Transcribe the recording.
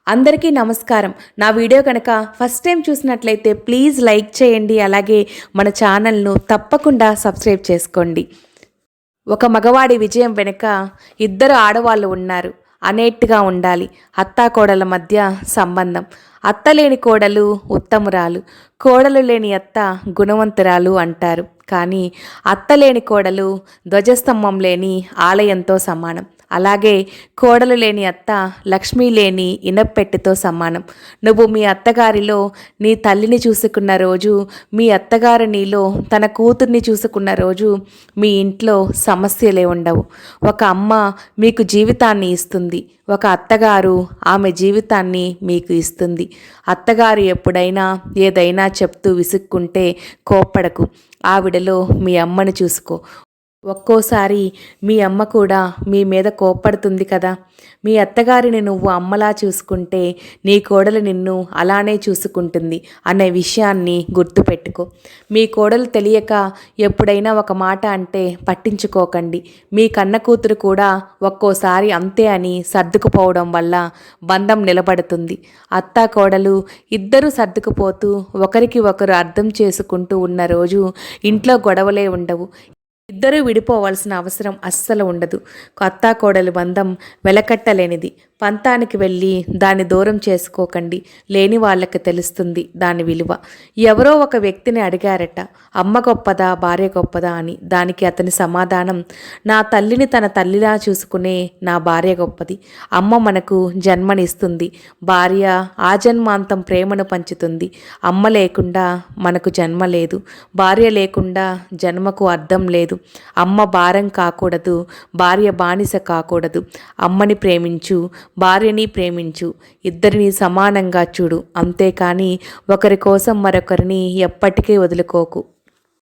అందరికీ నమస్కారం. నా వీడియో కనుక ఫస్ట్ టైం చూసినట్లయితే ప్లీజ్ లైక్ చేయండి. అలాగే మన ఛానల్ను తప్పకుండా సబ్స్క్రైబ్ చేసుకోండి. ఒక మగవాడి విజయం వెనుక ఇద్దరు ఆడవాళ్ళు ఉన్నారు అనేట్టుగా ఉండాలి అత్తాకోడల మధ్య సంబంధం. అత్త లేని కోడలు ఉత్తమురాలు, కోడలు లేని అత్త గుణవంతురాలు అంటారు. కానీ అత్త లేని కోడలు ధ్వజస్తంభం లేని ఆలయంతో సమానం. అలాగే కోడలు లేని అత్త లక్ష్మీ లేని ఇనప్పెట్టెతో సమానం. నువ్వు మీ అత్తగారిలో నీ తల్లిని చూసుకున్న రోజు, మీ అత్తగారు నీలో తన కూతుర్ని చూసుకున్న రోజు మీ ఇంట్లో సమస్యలే ఉండవు. ఒక అమ్మ మీకు జీవితాన్ని ఇస్తుంది, ఒక అత్తగారు ఆమె జీవితాన్ని మీకు ఇస్తుంది. అత్తగారు ఎప్పుడైనా ఏదైనా చెప్తూ విసుక్కుంటే కోప్పడకు, ఆవిడలో మీ అమ్మని చూసుకో. ఒక్కోసారి మీ అమ్మ కూడా మీ మీద కోప్పడుతుంది కదా. మీ అత్తగారిని నువ్వు అమ్మలా చూసుకుంటే నీ కోడలు నిన్ను అలానే చూసుకుంటుంది అనే విషయాన్ని గుర్తుపెట్టుకో. మీ కోడలు తెలియక ఎప్పుడైనా ఒక మాట అంటే పట్టించుకోకండి. మీ కన్న కూతురు కూడా ఒక్కోసారి అంతే అని సర్దుకుపోవడం వల్ల బంధం నిలబడుతుంది. అత్త కోడలు ఇద్దరూ సర్దుకుపోతూ ఒకరికి ఒకరు అర్థం చేసుకుంటూ ఉన్న రోజు ఇంట్లో గొడవలే ఉండవు. ఇద్దరూ విడిపోవాల్సిన అవసరం అస్సలు ఉండదు. అత్తాకోడలి బంధం వెలకట్టలేనిది. పంతానికి వెళ్ళి దాన్ని దూరం చేసుకోకండి. లేని వాళ్ళకి తెలుస్తుంది దాని విలువ. ఎవరో ఒక వ్యక్తిని అడిగారట, అమ్మ గొప్పదా భార్య గొప్పదా అని. దానికి అతని సమాధానం, నా తల్లిని తన తల్లిలా చూసుకునే నా భార్య గొప్పది. అమ్మ మనకు జన్మనిస్తుంది, భార్య ఆజన్మాంతం ప్రేమను పంచుతుంది. అమ్మ లేకుండా మనకు జన్మ లేదు, భార్య లేకుండా జన్మకు అర్థం లేదు. అమ్మ భారం కాకూడదు, భార్య బానిస కాకూడదు. అమ్మని ప్రేమించు, భార్యని ప్రేమించు, ఇద్దరిని సమానంగా చూడు. అంతేకాని ఒకరి కోసం మరొకరిని ఎప్పటికీ వదులుకోకు.